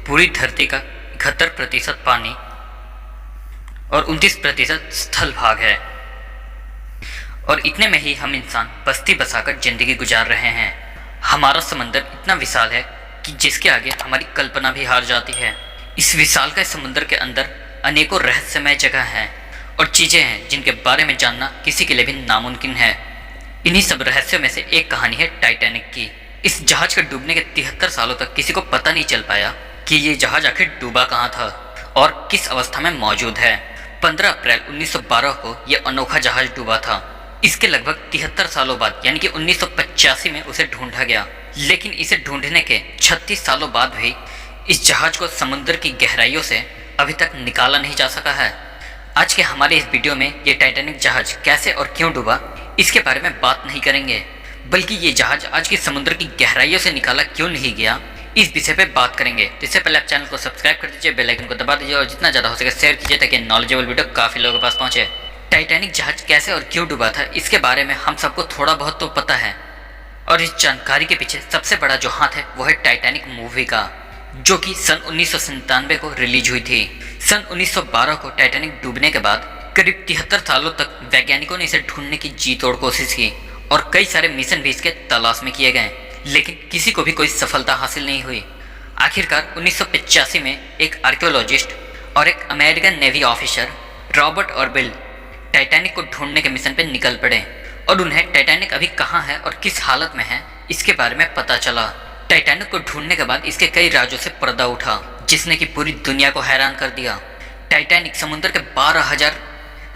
पूरी धरती का 71% पानी और 29% स्थल भाग है। और इतने में ही हम इंसान बस्ती बसाकर जिंदगी गुजार रहे हैं। हमारा समंदर इतना विशाल है कि जिसके आगे हमारी कल्पना भी हार जाती है। इस विशाल का समुद्र के अंदर अनेकों रहस्यमय जगह हैं और चीजें हैं जिनके बारे में जानना किसी के लिए भी नामुमकिन है। इन्हीं सब रहस्यों में से एक कहानी है टाइटैनिक की। इस जहाज के डूबने के 73 सालों तक किसी को पता नहीं चल पाया कि ये जहाज आखिर डूबा कहाँ था और किस अवस्था में मौजूद है। 15 अप्रैल 1912 को यह अनोखा जहाज डूबा था। इसके लगभग 73 सालों बाद यानी कि 1985 में उसे ढूंढा गया, लेकिन इसे ढूंढने के 36 सालों बाद भी इस जहाज को समुद्र की गहराइयों से अभी तक निकाला नहीं जा सका है। आज के हमारे इस वीडियो में ये टाइटैनिक जहाज कैसे और क्यों डूबा इसके बारे में बात नहीं करेंगे, बल्कि ये जहाज आज के समुद्र की गहराइयों से निकाला क्यों नहीं गया इस विषय पे बात करेंगे। तो इससे पहले आप चैनल को सब्सक्राइब कर दीजिए, बेल आइकन को दबा दीजिए और जितना ज़्यादा हो सके शेयर कीजिए ताकि नॉलेजेबल वीडियो काफ़ी लोगों के पास पहुंचे। टाइटैनिक जहाज कैसे और क्यों डूबा था इसके बारे में हम सबको थोड़ा बहुत तो पता है, और इस जानकारी के पीछे सबसे बड़ा जो हाथ है वो है टाइटैनिक मूवी का, जो कि सन 1997 को रिलीज हुई थी। सन 1912 को टाइटैनिक डूबने के बाद करीब 73 सालों तक वैज्ञानिकों ने इसे ढूंढने की जी तोड़ कोशिश की और कई सारे मिशन भी इसके तलाश में किए गए, लेकिन किसी को भी कोई सफलता हासिल नहीं हुई। आखिरकार 1985 में एक आर्कियोलॉजिस्ट और एक अमेरिकन नेवी ऑफिसर रॉबर्ट ऑर्बिल टाइटैनिक को ढूंढने के मिशन पर निकल पड़े और उन्हें टाइटैनिक अभी कहाँ है और किस हालत में है इसके बारे में पता चला। टाइटैनिक को ढूंढने के बाद इसके कई राज्यों से पर्दा उठा, जिसने कि पूरी दुनिया को हैरान कर दिया। टाइटैनिक समुद्र के 12,000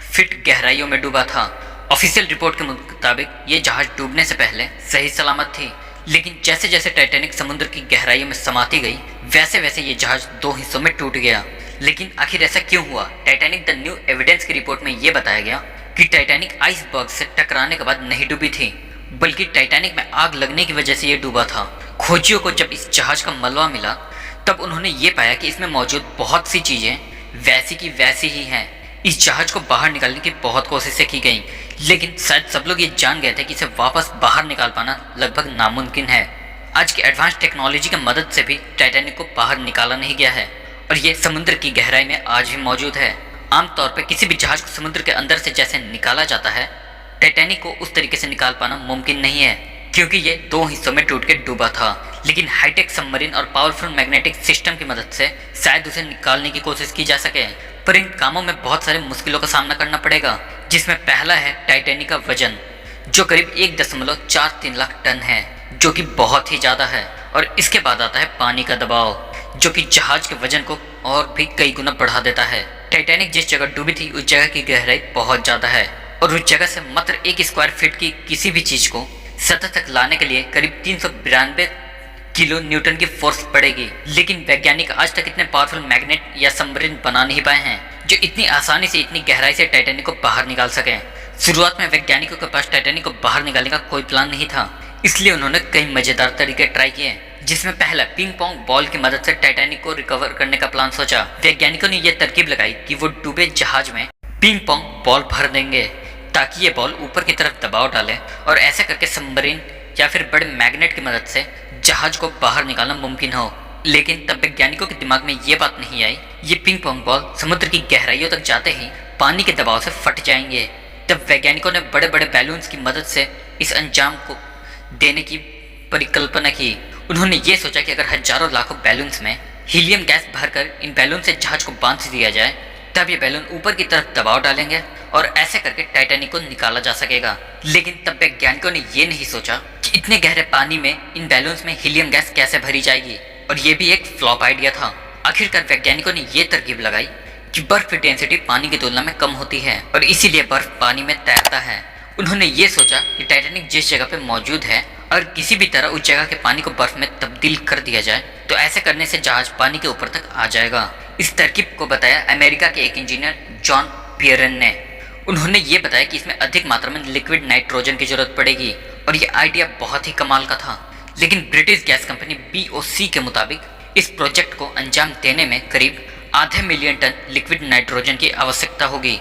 फीट गहराइयों में डूबा था। ऑफिशियल रिपोर्ट के मुताबिक ये जहाज डूबने से पहले सही सलामत थी, लेकिन जैसे जैसे टाइटैनिक समुद्र की गहराइयों में समाती गई वैसे वैसे ये जहाज दो हिस्सों में टूट गया। लेकिन आखिर ऐसा क्यों हुआ? टाइटैनिक द न्यू एविडेंस की रिपोर्ट में ये बताया गया कि टाइटैनिक आइसबर्ग से टकराने के बाद नहीं डूबी थी, बल्कि टाइटैनिक में आग लगने की वजह से ये डूबा था। खोजियों को जब इस जहाज का मलबा मिला तब उन्होंने ये पाया कि इसमें मौजूद बहुत सी चीजें वैसी की वैसी ही हैं। इस जहाज को बाहर निकालने की बहुत कोशिशें की गई, लेकिन शायद सब लोग ये जान गए थे कि इसे वापस बाहर निकाल पाना लगभग नामुमकिन है। आज की एडवांस टेक्नोलॉजी की मदद से भी टाइटैनिक को बाहर निकाला नहीं गया है और ये समुद्र की गहराई में आज भी मौजूद है। आमतौर पर किसी भी जहाज को समुद्र के अंदर से जैसे निकाला जाता है, टाइटैनिक को उस तरीके से निकाल पाना मुमकिन नहीं है, क्योंकि ये दो हिस्सों में टूट के डूबा था। लेकिन हाईटेक सबमरीन और पावरफुल मैग्नेटिक सिस्टम की मदद से शायद उसे निकालने की कोशिश की जा सके, पर इन कामों में बहुत सारे मुश्किलों का सामना करना पड़ेगा, जिसमें पहला है टाइटैनिक का वजन, जो करीब 1.43 लाख टन है, जो कि बहुत ही ज़्यादा है। और इसके बाद आता है पानी का दबाव, जो कि जहाज के वजन को और भी कई गुना बढ़ा देता है। टाइटैनिक जिस जगह डूबी थी उस जगह की गहराई बहुत ज़्यादा है और उस जगह से मात्र 1 स्क्वायर फीट की किसी भी चीज़ को सतह तक लाने के लिए करीब 392 किलो न्यूटन की फोर्स पड़ेगी। लेकिन वैज्ञानिक आज तक इतने पावरफुल मैग्नेट या सबमरीन बना नहीं पाए हैं जो इतनी आसानी से इतनी गहराई से टाइटैनिक को बाहर निकाल सकें। शुरुआत में वैज्ञानिकों के पास टाइटैनिक को बाहर निकालने का कोई प्लान नहीं था, इसलिए उन्होंने कई मजेदार तरीके ट्राई किए, जिसमें पहला पिंग पोंग बॉल की मदद से टाइटैनिक को रिकवर करने का प्लान सोचा। वैज्ञानिकों ने यह तरकीब लगाई कि वो डूबे जहाज में पिंग पोंग बॉल भर देंगे ताकि ये बॉल ऊपर की तरफ दबाव डाले और ऐसे करके सबमरीन या फिर बड़े मैग्नेट की मदद से जहाज को बाहर निकालना मुमकिन हो। लेकिन तब वैज्ञानिकों के दिमाग में ये बात नहीं आई ये पिंग पोंग बॉल समुद्र की गहराइयों तक जाते ही पानी के दबाव से फट जाएंगे। तब वैज्ञानिकों ने बड़े बड़े बैलून्स की मदद से इस अंजाम को देने की परिकल्पना की। उन्होंने ये सोचा कि अगर हजारों लाखों बैलून्स में हीलियम गैस भरकर इन बैलून से जहाज को बांध दिया जाए तब ये बैलून ऊपर की तरफ दबाव डालेंगे और ऐसे करके टाइटैनिक को निकाला जा सकेगा। लेकिन तब वैज्ञानिकों ने ये नहीं सोचा कि इतने गहरे पानी में इन बैलून्स में हीलियम गैस कैसे भरी जाएगी, और ये भी एक फ्लॉप आइडिया था। आखिरकार वैज्ञानिकों ने ये तरकीब लगाई कि बर्फ की डेंसिटी पानी की तुलना में कम होती है और इसीलिए बर्फ पानी में तैरता है। उन्होंने ये सोचा कि टाइटैनिक जिस जगह पे मौजूद है अगर किसी भी तरह उस जगह के पानी को बर्फ में तब्दील कर दिया जाए तो ऐसे करने से जहाज पानी के ऊपर तक आ जाएगा। इस तरकीब को बताया अमेरिका के एक इंजीनियर जॉन पियरन ने। उन्होंने ये बताया कि इसमें अधिक मात्रा में लिक्विड नाइट्रोजन की जरूरत पड़ेगी और ये आइडिया बहुत ही कमाल का था। लेकिन ब्रिटिश गैस कंपनी BOC के मुताबिक इस प्रोजेक्ट को अंजाम देने में करीब आधे मिलियन टन लिक्विड नाइट्रोजन की आवश्यकता होगी।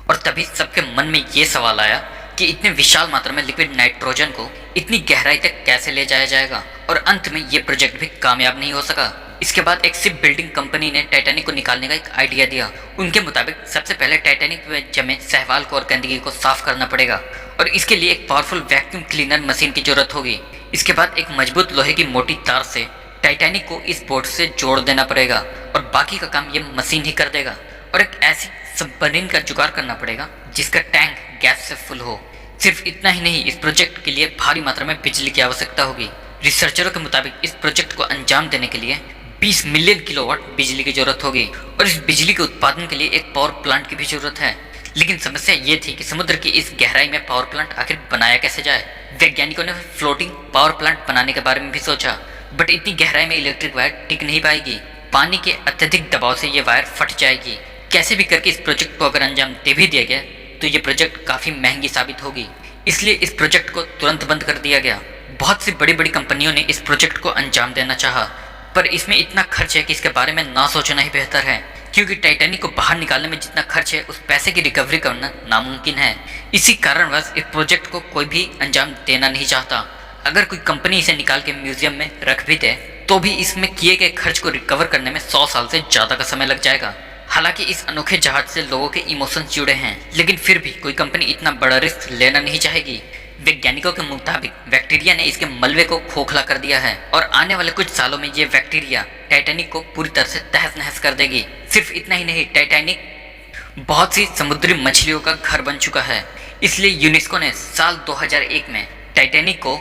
और तभी सबके मन में ये सवाल आया कि इतने विशाल मात्रा में लिक्विड नाइट्रोजन को इतनी गहराई तक कैसे ले जाया जाएगा, और अंत में ये प्रोजेक्ट भी कामयाब नहीं हो सका। इसके बाद एक शिप बिल्डिंग कंपनी ने टाइटैनिक को निकालने का एक आइडिया दिया। उनके मुताबिक सबसे पहले टाइटैनिक में जमे सहवाल को और गंदगी को साफ करना पड़ेगा और इसके लिए एक पावरफुल वैक्यूम क्लीनर मशीन की जरूरत होगी। इसके बाद एक मजबूत लोहे की मोटी तार से टाइटैनिक को इस बोट से जोड़ देना पड़ेगा और बाकी का काम ये मशीन ही कर देगा। और एक ऐसी सबमरीन का जुगाड़ करना पड़ेगा जिसका टैंक गैस से फुल हो। सिर्फ इतना ही नहीं, इस प्रोजेक्ट के लिए भारी मात्रा में बिजली की आवश्यकता होगी। रिसर्चरों के मुताबिक इस प्रोजेक्ट को अंजाम देने के लिए 20 मिलियन किलोवाट बिजली की जरूरत होगी और इस बिजली के उत्पादन के लिए एक पावर प्लांट की भी जरूरत है। लेकिन समस्या ये थी कि समुद्र की इस गहराई में पावर प्लांट आखिर बनाया कैसे जाए। वैज्ञानिकों ने फ्लोटिंग पावर प्लांट बनाने के बारे में भी सोचा, बट इतनी गहराई में इलेक्ट्रिक वायर टिक नहीं पाएगी। पानी के अत्यधिक दबाव से ये वायर फट जाएगी। कैसे भी करके इस प्रोजेक्ट को अगर अंजाम दे भी दिया गया तो ये प्रोजेक्ट काफ़ी महंगी साबित होगी, इसलिए इस प्रोजेक्ट को तुरंत बंद कर दिया गया। बहुत सी बड़ी बड़ी कंपनियों ने इस प्रोजेक्ट को अंजाम देना चाहा, पर इसमें इतना खर्च है कि इसके बारे में ना सोचना ही बेहतर है, क्योंकि टाइटैनिक को बाहर निकालने में जितना खर्च है उस पैसे की रिकवरी करना नामुमकिन है। इसी कारणवश इस प्रोजेक्ट को कोई भी अंजाम देना नहीं चाहता। अगर कोई कंपनी इसे निकाल के म्यूजियम में रख भी दे तो भी इसमें किए गए खर्च को रिकवर करने में 100 साल से ज़्यादा का समय लग जाएगा। हालांकि इस अनोखे जहाज से लोगों के इमोशंस जुड़े हैं, लेकिन फिर भी कोई कंपनी इतना बड़ा रिस्क लेना नहीं चाहेगी। वैज्ञानिकों के मुताबिक बैक्टीरिया ने इसके मलबे को खोखला कर दिया है और आने वाले कुछ सालों में ये बैक्टीरिया टाइटैनिक को पूरी तरह से तहस नहस कर देगी। सिर्फ इतना ही नहीं, टाइटैनिक बहुत सी समुद्री मछलियों का घर बन चुका है। इसलिए यूनेस्को ने साल 2001 में टाइटैनिक को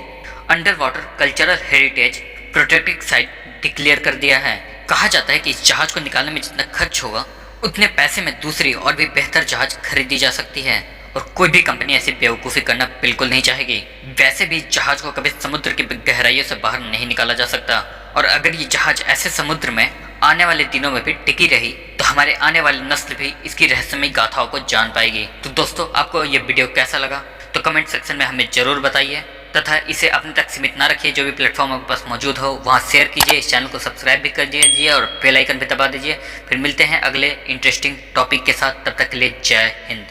under water cultural heritage protected site declare कर दिया है। कहा जाता है कि इस जहाज को निकालने में जितना खर्च होगा उतने पैसे में दूसरी और भी बेहतर जहाज खरीदी जा सकती है और कोई भी कंपनी ऐसी बेवकूफ़ी करना बिल्कुल नहीं चाहेगी। वैसे भी जहाज को कभी समुद्र की गहराइयों से बाहर नहीं निकाला जा सकता और अगर ये जहाज ऐसे समुद्र में आने वाले दिनों में भी टिकी रही तो हमारे आने वाली नस्ल भी इसकी रहस्यमयी गाथाओं को जान पाएगी। तो दोस्तों, आपको ये वीडियो कैसा लगा तो कमेंट सेक्शन में हमें ज़रूर बताइए तथा इसे अपने तक सीमित ना रखिए। जो भी प्लेटफॉर्म आपके पास मौजूद हो वहाँ शेयर कीजिए, इस चैनल को सब्सक्राइब भी कर दीजिए और बेल आइकन भी दबा दीजिए। फिर मिलते हैं अगले इंटरेस्टिंग टॉपिक के साथ, तब तक के लिए जय हिंद।